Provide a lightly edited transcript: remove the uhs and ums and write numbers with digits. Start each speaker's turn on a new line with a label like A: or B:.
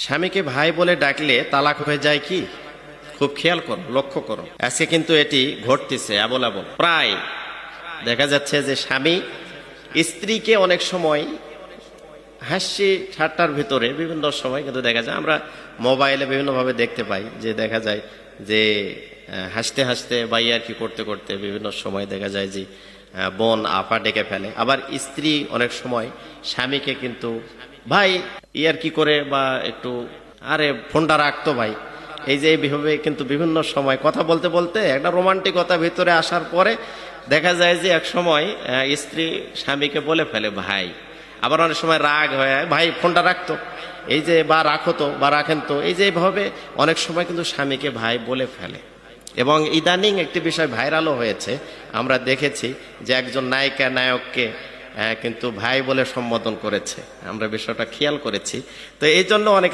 A: স্বামীকে ভাই বলে ডাকলে তালাক হয়ে যায় কি? খুব খেয়াল করো, লক্ষ্য করো। আজকে কিন্তু এটি ঘটতেছে আবল আবল। প্রায় দেখা যাচ্ছে যে স্বামী স্ত্রীকে অনেক সময় হাসি ঠাট্টার ভিতরে বিভিন্ন সময় কিন্তু দেখা যায়, আমরা মোবাইলে বিভিন্নভাবে দেখতে পাই যে দেখা যায় যে হাসতে হাসতে বা ইয়ার্কি করতে করতে বিভিন্ন সময় দেখা যায় যে বোন আপা ডেকে ফেলে। আবার স্ত্রী অনেক সময় স্বামীকে কিন্তু ভাই ইয়ার্কি করে বা একটু আরে ফোনটা রাখতো ভাই, এই যে এইভাবে কিন্তু বিভিন্ন সময় কথা বলতে বলতে একটা রোমান্টিকতা ভিতরে আসার পরে দেখা যায় যে এক সময় স্ত্রী স্বামীকে বলে ফেলে ভাই। আবার অনেক সময় রাগ হয়ে ভাই ফোনটা রাখতো, এই যে বা রাখো তো বা রাখেন তো, এই যে এইভাবে অনেক সময় কিন্তু স্বামীকে ভাই বলে ফেলে। এবং ইদানিং একটি বিষয় ভাইরালও হয়েছে, আমরা দেখেছি যে একজন নায়িকা নায়ককে কিন্তু ভাই বলে সম্বোধন করেছে, আমরা বিষয়টা খেয়াল করেছি। তো এই জন্য অনেক